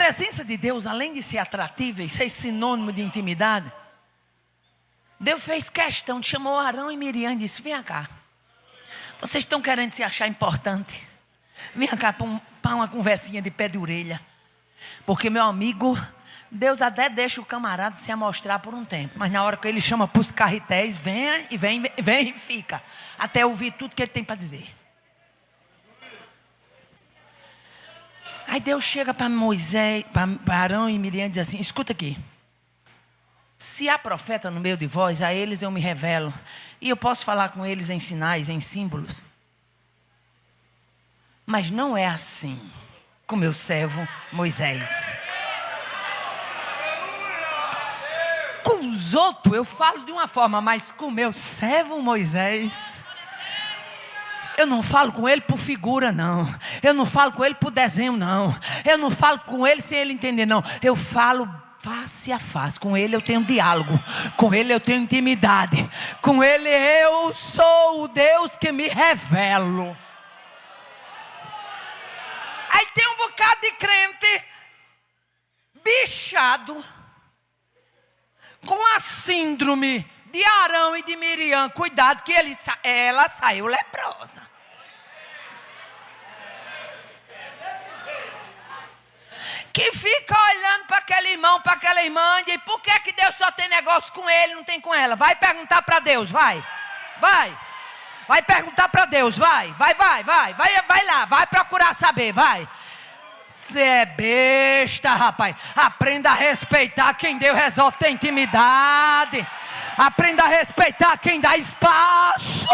presença de Deus, além de ser atrativa e ser sinônimo de intimidade, Deus fez questão de chamar Arão e Miriam e disse: vem cá, vocês estão querendo se achar importante? Vem cá para uma conversinha de pé de orelha. Porque, meu amigo, Deus até deixa o camarada se amostrar por um tempo, mas na hora que ele chama para os carretéis, vem e fica, até ouvir tudo que ele tem para dizer. Aí Deus chega para Moisés, para Arão e Miriam e diz assim: escuta aqui, se há profeta no meio de vós, a eles eu me revelo, e eu posso falar com eles em sinais, em símbolos, mas não é assim com meu servo Moisés. Com os outros eu falo de uma forma, mas com meu servo Moisés, eu não falo com ele por figura, não. Eu não falo com ele por desenho, não. Eu não falo com ele sem ele entender, não. Eu falo face a face. Com ele eu tenho diálogo. Com ele eu tenho intimidade. Com ele eu sou o Deus que me revelo. Aí tem um bocado de crente bichado com a síndrome de Arão e de Miriam. Cuidado que ela saiu leprosa. Que fica olhando para aquele irmão, para aquela irmã, e diz: por que Deus só tem negócio com ele e não tem com ela? Vai perguntar para Deus, vai perguntar para Deus, vai lá, vai procurar saber, vai. Você é besta, rapaz. Aprenda a respeitar quem Deus resolve ter intimidade. Aprenda a respeitar quem dá espaço.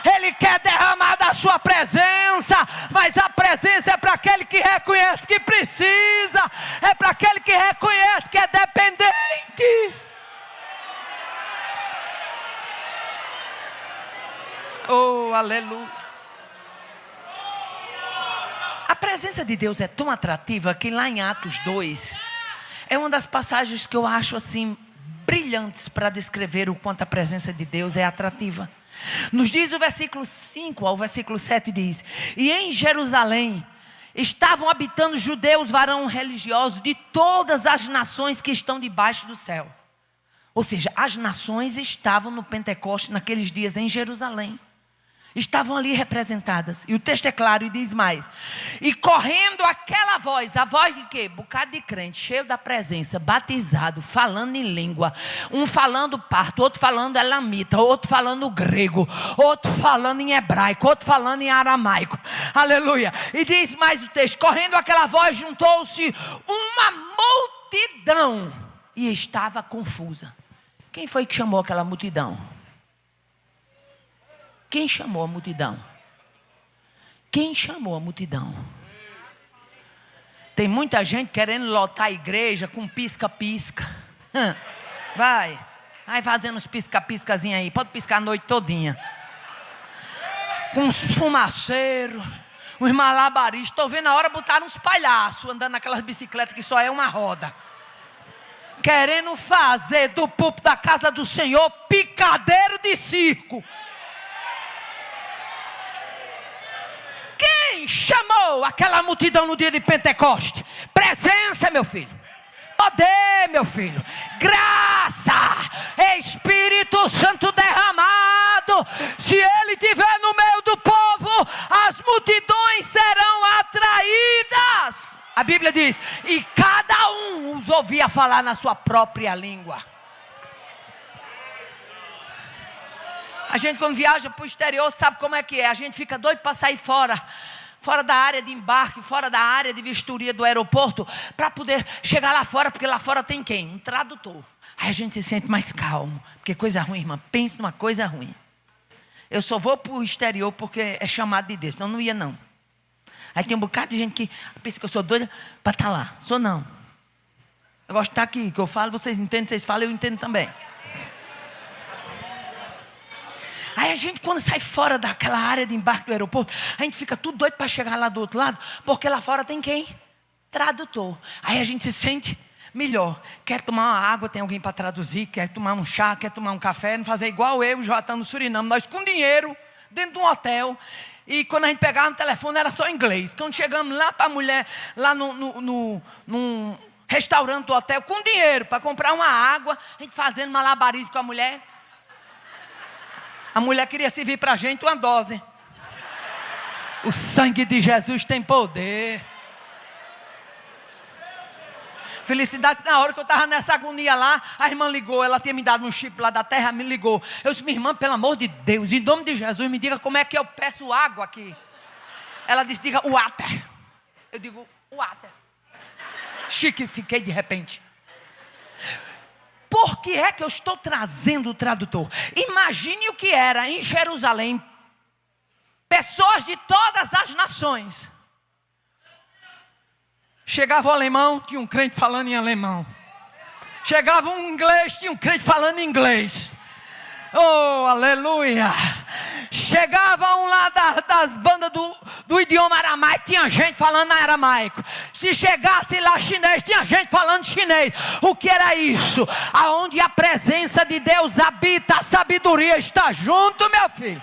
Ele quer derramar da sua presença, mas a presença é para aquele que reconhece que precisa, é para aquele que reconhece que é dependente. Oh, aleluia. A presença de Deus é tão atrativa que lá em Atos 2, é uma das passagens que eu acho assim brilhantes para descrever o quanto a presença de Deus é atrativa. Nos diz o versículo 5 ao versículo 7 diz: e em Jerusalém estavam habitando judeus, varões religiosos de todas as nações que estão debaixo do céu. Ou seja, as nações estavam no Pentecostes naqueles dias em Jerusalém. Estavam ali representadas. E o texto é claro e diz mais: e correndo aquela voz, a voz de quê? Bocado de crente, cheio da presença, batizado, falando em língua. Um falando parto, outro falando elamita, outro falando grego, outro falando em hebraico, outro falando em aramaico. Aleluia. E diz mais o texto: correndo aquela voz, juntou-se uma multidão e estava confusa. Quem foi que chamou aquela multidão? Quem chamou a multidão? Quem chamou a multidão? Tem muita gente querendo lotar a igreja com pisca-pisca. Vai fazendo uns pisca-piscazinhos aí. Pode piscar a noite todinha. Com uns fumaceiros, uns malabaristas. Estou vendo a hora de botar uns palhaços andando naquelas bicicletas que só é uma roda. Querendo fazer do púlpito da casa do Senhor picadeiro de circo. Quem chamou aquela multidão no dia de Pentecoste? Presença, meu filho. Poder, meu filho. Graça. Espírito Santo derramado. Se ele estiver no meio do povo, as multidões serão atraídas. A Bíblia diz: e cada um os ouvia falar na sua própria língua. A gente quando viaja para o exterior sabe como é que é. A gente fica doido para sair fora da área de embarque, fora da área de vistoria do aeroporto, para poder chegar lá fora, porque lá fora tem quem? Um tradutor. Aí a gente se sente mais calmo, porque coisa ruim, irmã, pense numa coisa ruim. Eu só vou para o exterior porque é chamado de Deus, senão não ia não. Aí tem um bocado de gente que pensa que eu sou doida para estar lá. Sou não. Eu gosto de estar aqui, que eu falo, vocês entendem, vocês falam, eu entendo também. Aí a gente quando sai fora daquela área de embarque do aeroporto, a gente fica tudo doido para chegar lá do outro lado, porque lá fora tem quem? Tradutor. Aí a gente se sente melhor. Quer tomar uma água, tem alguém para traduzir. Quer tomar um chá, quer tomar um café. Não fazer igual eu e o Joatão no Suriname. Nós com dinheiro, dentro de um hotel. E quando a gente pegava no telefone era só inglês. Quando chegamos lá para a mulher, lá num restaurante do hotel, com dinheiro para comprar uma água, a gente fazendo malabarismo com a mulher. A mulher queria servir para a gente uma dose. O sangue de Jesus tem poder. Felicidade, na hora que eu estava nessa agonia lá, a irmã ligou, ela tinha me dado um chip lá da terra, me ligou. Eu disse, minha irmã, pelo amor de Deus, em nome de Jesus, me diga como é que eu peço água aqui. Ela disse, diga, water. Eu digo, water. Chique, fiquei de repente. Por que é que eu estou trazendo o tradutor? Imagine o que era em Jerusalém. Pessoas de todas as nações. Chegava o alemão, tinha um crente falando em alemão. Chegava um inglês, tinha um crente falando em inglês. Oh, aleluia. Chegava um lá das bandas do idioma aramaico, tinha gente falando aramaico. Se chegasse lá chinês, tinha gente falando chinês. O que era isso? Aonde a presença de Deus habita, a sabedoria está junto, meu filho.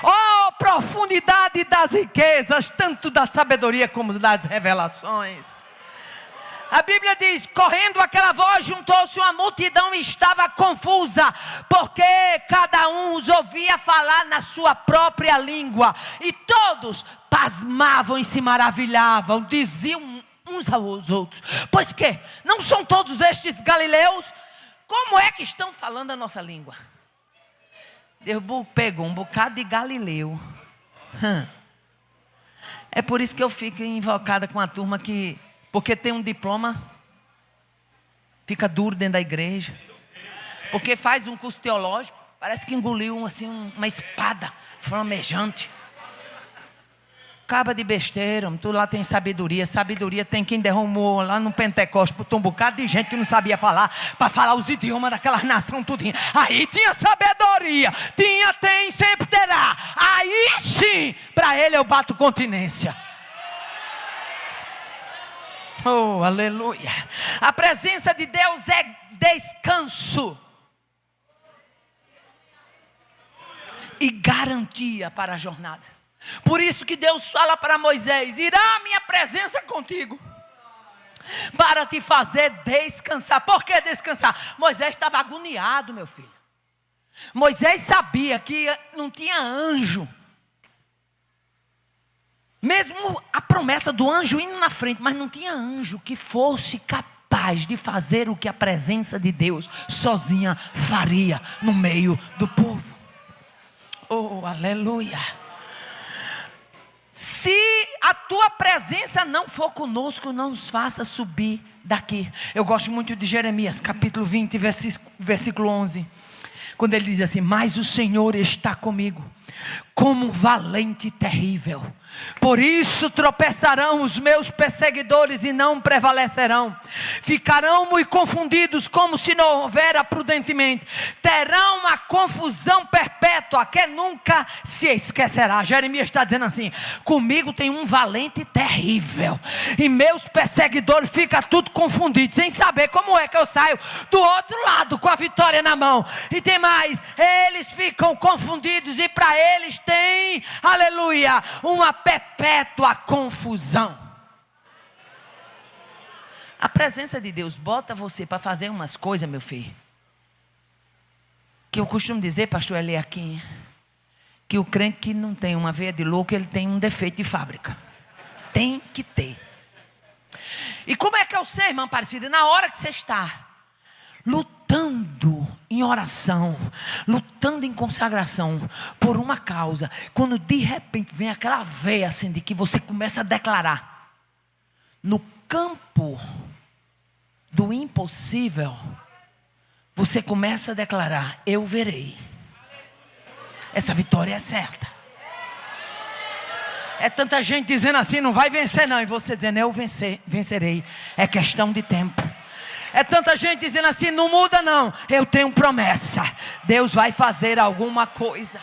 Oh, profundidade das riquezas, tanto da sabedoria como das revelações. A Bíblia diz, correndo aquela voz, juntou-se uma multidão e estava confusa, porque cada um os ouvia falar na sua própria língua. E todos pasmavam e se maravilhavam, diziam uns aos outros, pois que não são todos estes galileus? Como é que estão falando a nossa língua? Deus pegou um bocado de galileu. É por isso que eu fico invocada com a turma que, porque tem um diploma, fica duro dentro da igreja. Porque faz um curso teológico, parece que engoliu assim, uma espada flamejante. Acaba de besteira, tu lá tem sabedoria. Sabedoria tem quem derrumou lá no Pentecostes, botou um bocado de gente que não sabia falar, para falar os idiomas daquela nação tudinho. Aí tinha sabedoria, tem, sempre terá. Aí sim, para ele eu bato continência. Oh, aleluia. A presença de Deus é descanso e garantia para a jornada. Por isso que Deus fala para Moisés, irá a minha presença contigo, para te fazer descansar. Por que descansar? Moisés estava agoniado, meu filho. Moisés sabia que não tinha anjo. Mesmo a promessa do anjo indo na frente, mas não tinha anjo que fosse capaz de fazer o que a presença de Deus sozinha faria no meio do povo. Oh, aleluia. Se a tua presença não for conosco, não nos faça subir daqui. Eu gosto muito de Jeremias, capítulo 20, versículo 11. Quando ele diz assim, mas o Senhor está comigo, como um valente terrível. Por isso tropeçarão os meus perseguidores e não prevalecerão. Ficarão muito confundidos como se não houvera prudentemente. Terão uma confusão perpétua que nunca se esquecerá. Jeremias está dizendo assim, comigo tem um valente terrível. E meus perseguidores ficam tudo confundidos, sem saber como é que eu saio do outro lado com a vitória na mão. E tem mais, eles ficam confundidos e para eles tem, aleluia, uma perpétua confusão. A presença de Deus bota você para fazer umas coisas, meu filho, que eu costumo dizer, pastor Eliakim, que o crente que não tem uma veia de louco, ele tem um defeito de fábrica. Tem que ter. E como é que eu sei, irmã Aparecida? Na hora que você está lutando em oração, lutando em consagração por uma causa, quando de repente vem aquela veia assim de que você começa a declarar, no campo do impossível, você começa a declarar, eu verei, essa vitória é certa. É tanta gente dizendo assim, não vai vencer não, e você dizendo, eu vencerei, é questão de tempo. É tanta gente dizendo assim, não muda não, eu tenho promessa, Deus vai fazer alguma coisa.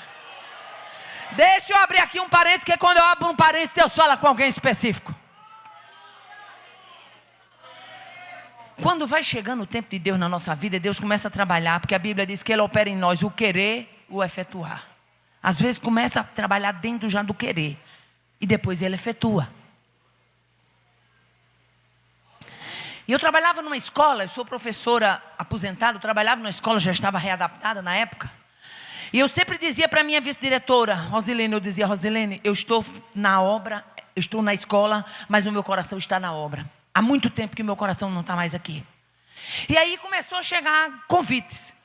Deixa eu abrir aqui um parênteses, que quando eu abro um parênteses, Deus fala com alguém específico. Quando vai chegando o tempo de Deus na nossa vida, Deus começa a trabalhar, porque a Bíblia diz que Ele opera em nós o querer, o efetuar. Às vezes começa a trabalhar dentro já do querer. E depois ele efetua. E eu trabalhava numa escola, eu sou professora aposentada, eu trabalhava numa escola, já estava readaptada na época. E eu sempre dizia para a minha vice-diretora, Rosilene, eu dizia, Rosilene, eu estou na obra, eu estou na escola, mas o meu coração está na obra. Há muito tempo que o meu coração não está mais aqui. E aí começou a chegar convites.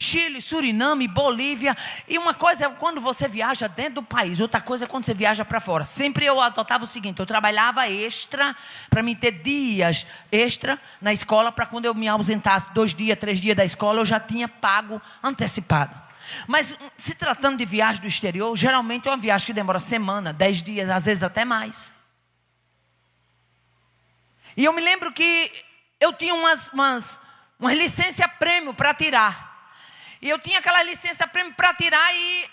Chile, Suriname, Bolívia. E uma coisa é quando você viaja dentro do país, outra coisa é quando você viaja para fora. Sempre eu adotava o seguinte, eu trabalhava extra, para mim ter dias extra na escola, para quando eu me ausentasse 2 dias, 3 dias da escola, eu já tinha pago antecipado. Mas se tratando de viagem do exterior, geralmente é uma viagem que demora semana, 10 dias, às vezes até mais. E eu me lembro que eu tinha umas licença prêmio para tirar. E eu tinha aquela licença prêmio para tirar e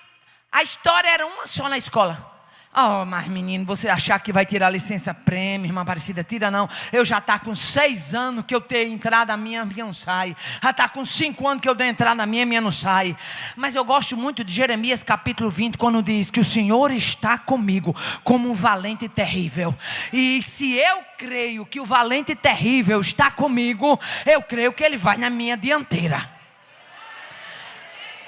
a história era uma só na escola. Oh, mas menino, você achar que vai tirar a licença prêmio, irmã Aparecida, tira não. Eu já está com 6 anos que eu tenho entrada na minha não sai. Já está com 5 anos que eu dei entrada na minha não sai. Mas eu gosto muito de Jeremias capítulo 20, quando diz que o Senhor está comigo como um valente terrível. E se eu creio que o valente terrível está comigo, eu creio que ele vai na minha dianteira.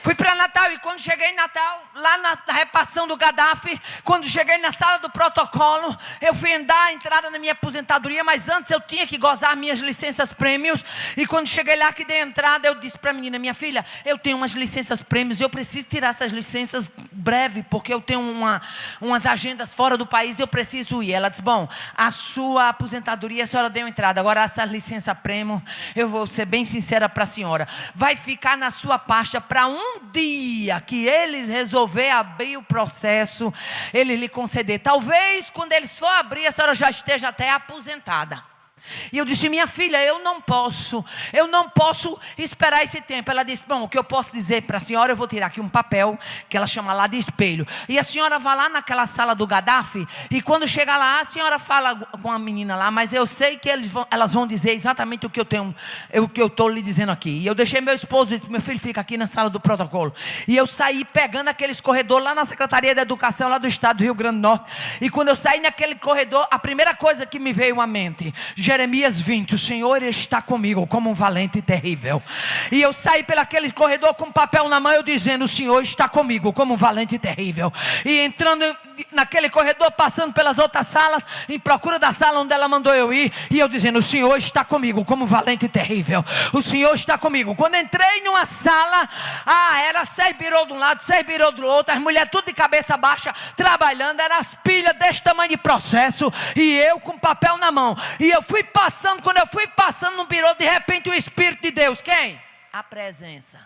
Fui para Natal e quando cheguei em Natal, lá na repartição do Gaddafi, quando cheguei na sala do protocolo, eu fui dar a entrada na minha aposentadoria, mas antes eu tinha que gozar minhas licenças prêmios. E quando cheguei lá que dei a entrada, eu disse para a menina, minha filha, eu tenho umas licenças prêmios, eu preciso tirar essas licenças breve, porque eu tenho umas agendas fora do país e eu preciso ir. Ela disse, bom, a sua aposentadoria a senhora deu entrada, agora essa licença prêmio, eu vou ser bem sincera para a senhora, vai ficar na sua pasta para um dia que eles resolver abrir o processo, ele lhe conceder. Talvez quando eles for abrir, a senhora já esteja até aposentada. E eu disse, minha filha, eu não posso esperar esse tempo. Ela disse, bom, o que eu posso dizer para a senhora, eu vou tirar aqui um papel, que ela chama lá de espelho. E a senhora vai lá naquela sala do Gaddafi, e quando chegar lá, a senhora fala com a menina lá, mas eu sei que elas vão dizer exatamente o que eu estou lhe dizendo aqui. E eu deixei meu esposo e disse, meu filho, fica aqui na sala do protocolo. E eu saí pegando aqueles corredores lá na Secretaria da Educação, lá do estado do Rio Grande do Norte. E quando eu saí naquele corredor, a primeira coisa que me veio à mente, Jeremias 20, o Senhor está comigo como um valente terrível. E eu saí pelaquele corredor com papel na mão, eu dizendo, o Senhor está comigo como um valente terrível. E entrando naquele corredor, passando pelas outras salas, em procura da sala onde ela mandou eu ir, e eu dizendo, o Senhor está comigo como um valente terrível. O Senhor está comigo. Quando entrei numa sala, era 6 birô de um lado, 6 birô do outro, as mulheres tudo de cabeça baixa, trabalhando, eram as pilhas desse tamanho de processo, e eu com papel na mão. E eu fui passando, quando eu fui passando no birô, de repente o Espírito de Deus, quem? A presença.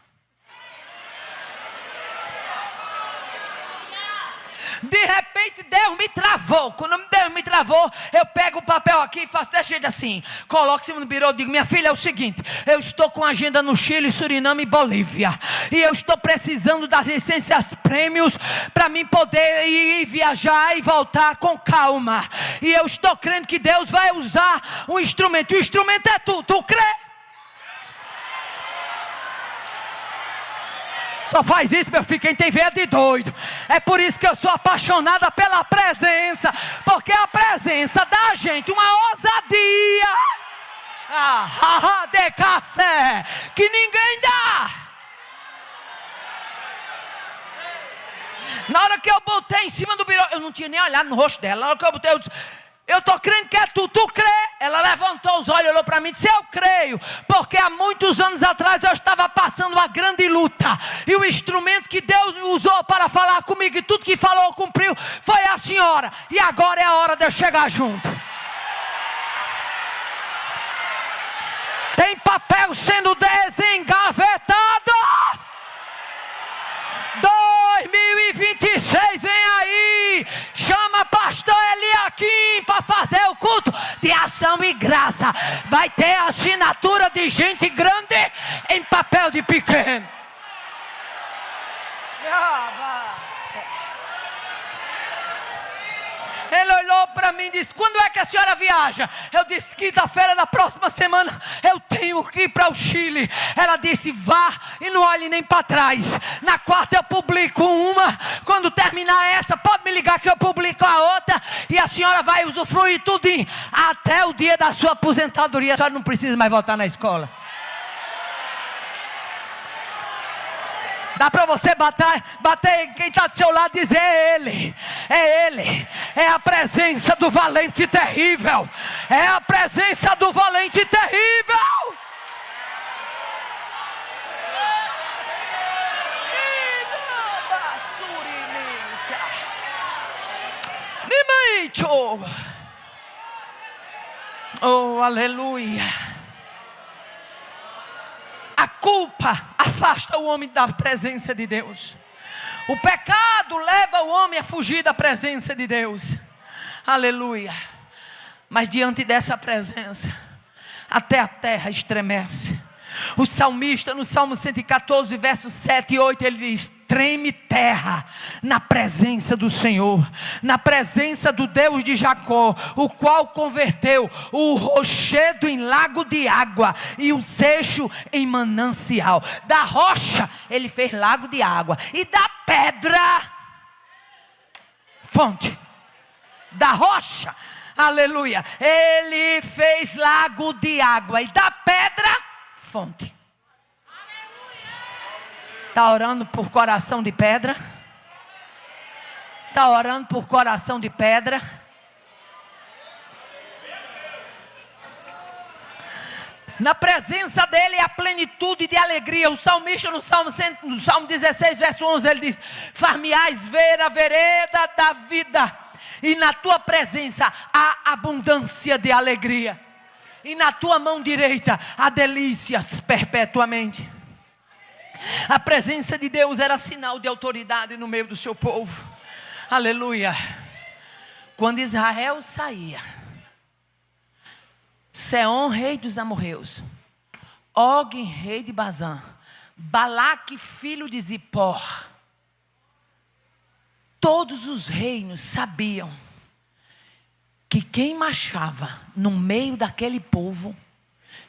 De repente Deus me travou. Quando Deus me travou, eu pego o papel aqui e faço desse jeito assim, coloco em cima do birô e digo, minha filha, é o seguinte, eu estou com agenda no Chile, Suriname e Bolívia, e eu estou precisando das licenças prêmios para mim poder ir viajar e voltar com calma. E eu estou crendo que Deus vai usar um instrumento, e o instrumento é tu crê? Só faz isso, meu filho, quem tem veia de doido. É por isso que eu sou apaixonada pela presença, porque a presença dá a gente uma ousadia que ninguém dá. Na hora que eu botei em cima do birô, eu não tinha nem olhado no rosto dela. Na hora que eu botei, eu disse, eu estou crendo que é tu crê? Ela levantou os olhos, olhou para mim e disse, eu creio, porque há muitos anos atrás eu estava passando uma grande luta, e o instrumento que Deus usou para falar comigo, e tudo que falou cumpriu, foi a senhora, e agora é a hora de eu chegar junto. Tem papel sendo desengavetado. 2026 vem aí. Chama pastor Eliakim para fazer o culto de ação e graça. Vai ter assinatura de gente grande em papel de pequeno. Ele olhou para para mim e disse: quando é que a senhora viaja? Eu disse: quinta-feira da próxima semana eu tenho que ir para o Chile. Ela disse: vá e não olhe nem para trás. Na quarta eu publico uma, quando terminar essa pode me ligar que eu publico a outra, e a senhora vai usufruir tudinho até o dia da sua aposentadoria. A senhora não precisa mais voltar na escola. Dá para você bater em quem está do seu lado e dizer: é Ele, é a presença do valente terrível, é a presença do valente terrível. Oh, aleluia. A culpa afasta o homem da presença de Deus. O pecado leva o homem a fugir da presença de Deus. Aleluia. Mas diante dessa presença, até a terra estremece. O salmista, no Salmo 114, versos 7 e 8, ele diz: treme terra na presença do Senhor, na presença do Deus de Jacó, o qual converteu o rochedo em lago de água e o seixo em manancial. Da rocha ele fez lago de água, e da pedra fonte. Da rocha, aleluia, ele fez lago de água, e da pedra fonte. Está orando por coração de pedra? Está orando por coração de pedra? Na presença dele é a plenitude de alegria. O salmista no Salmo 16, verso 11, ele diz: far-me-ás ver a vereda da vida, e na tua presença há abundância de alegria, e na tua mão direita há delícias perpetuamente. A presença de Deus era sinal de autoridade no meio do seu povo. Aleluia. Quando Israel saía, Seom, rei dos amorreus, Og, rei de Bazã, Balaque, filho de Zippor, todos os reinos sabiam que quem marchava no meio daquele povo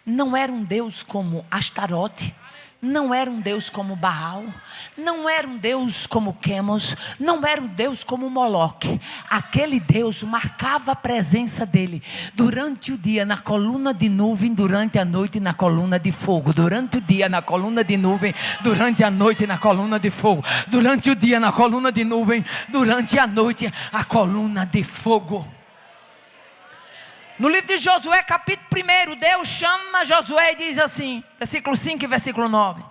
não era um Deus como Astarote, não era um Deus como Baal, não era um Deus como Quemos, não era um Deus como Moloque. Aquele Deus marcava a presença dele durante o dia na coluna de nuvem, durante a noite na coluna de fogo. Durante o dia na coluna de nuvem, durante a noite na coluna de fogo. Durante o dia na coluna de nuvem, durante a noite a coluna de fogo. No livro de Josué, capítulo 1, Deus chama Josué e diz assim, versículo 5 e versículo 9: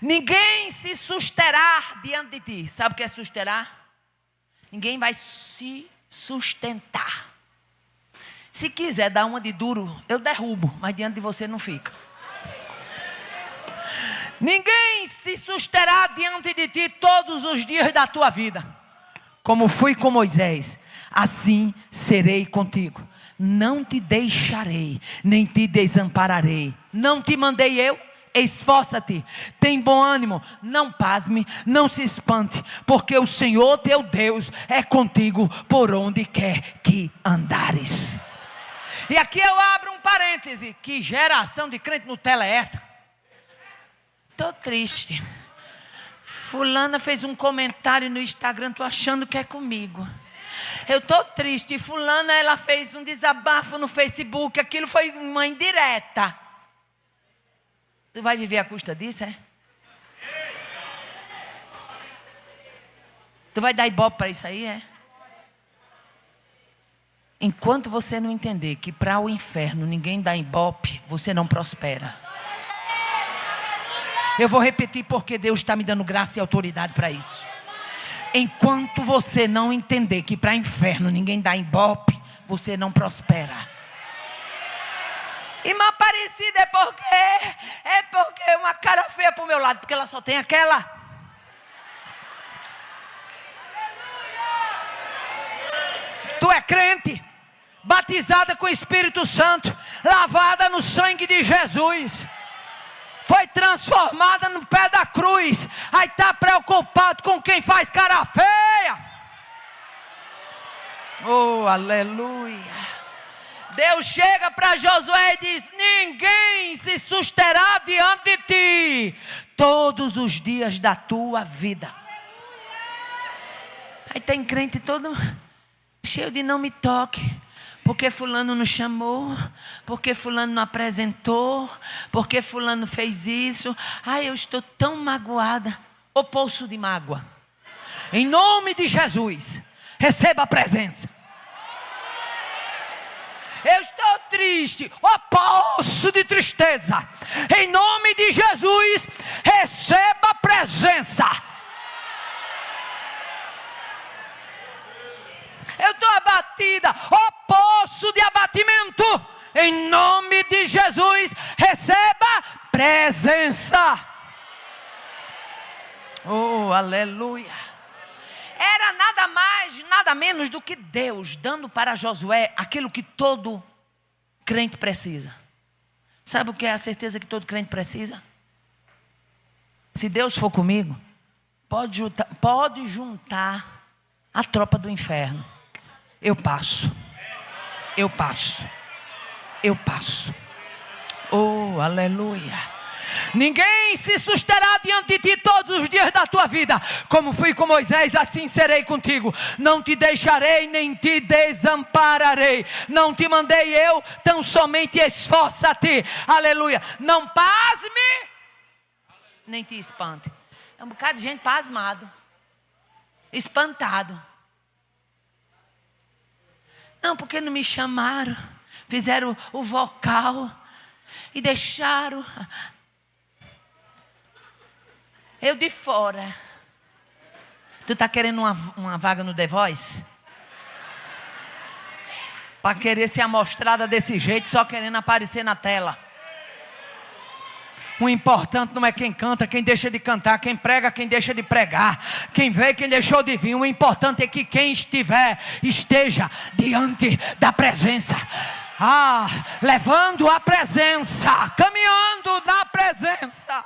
ninguém se susterá diante de ti. Sabe o que é susterá? Ninguém vai se sustentar. Se quiser dar uma de duro, eu derrubo, mas diante de você não fica. Ninguém se susterá diante de ti todos os dias da tua vida. Como fui com Moisés, assim serei contigo. Não te deixarei, nem te desampararei. Não te mandei eu? Esforça-te, tem bom ânimo, não pasme, não se espante, porque o Senhor teu Deus é contigo por onde quer que andares. E aqui eu abro um parêntese: que geração de crente Nutella é essa? Estou triste. Fulana fez um comentário no Instagram, estou achando que é comigo. Eu estou triste. Fulana, ela fez um desabafo no Facebook. Aquilo foi uma indireta. Tu vai viver à custa disso, é? Tu vai dar ibope para isso aí, é? Enquanto você não entender que para o inferno ninguém dá ibope, você não prospera. Eu vou repetir porque Deus está me dando graça e autoridade para isso. Enquanto você não entender que para o inferno ninguém dá ibope, você não prospera. Irmã Aparecida, é porque uma cara feia para o meu lado, porque ela só tem aquela. Tu é crente, batizada com o Espírito Santo, lavada no sangue de Jesus, foi transformada no pé da cruz. Aí está preocupado com quem faz cara feia. Oh, aleluia. Deus chega para Josué e diz: ninguém se susterá diante de ti todos os dias da tua vida. Aí tem crente todo cheio de não me toque, porque fulano não chamou, porque fulano não apresentou, porque fulano fez isso. Ai, eu estou tão magoada. Ô poço de mágoa, em nome de Jesus, receba a presença. Eu estou triste, ó poço de tristeza, em nome de Jesus, receba a presença. Eu estou abatida, ó poço de abatimento, em nome de Jesus, receba presença. Oh, aleluia. Era nada mais, nada menos do que Deus dando para Josué aquilo que todo crente precisa. Sabe o que é a certeza que todo crente precisa? Se Deus for comigo, pode juntar a tropa do inferno. Eu passo. Eu passo. Eu passo. Oh, aleluia. Ninguém se susterá diante de ti todos os dias da tua vida. Como fui com Moisés, assim serei contigo. Não te deixarei, nem te desampararei. Não te mandei eu, tão somente esforça-te. Aleluia. Não pasme, nem te espante. É um bocado de gente pasmado, espantado. Não, porque não me chamaram. Fizeram o vocal e deixaram eu de fora. Tu está querendo uma vaga no The Voice? Para querer ser amostrada desse jeito, só querendo aparecer na tela. O importante não é quem canta, quem deixa de cantar, quem prega, quem deixa de pregar, quem veio, quem deixou de vir. O importante é que quem esteja diante da presença. Levando a presença, caminhando na presença.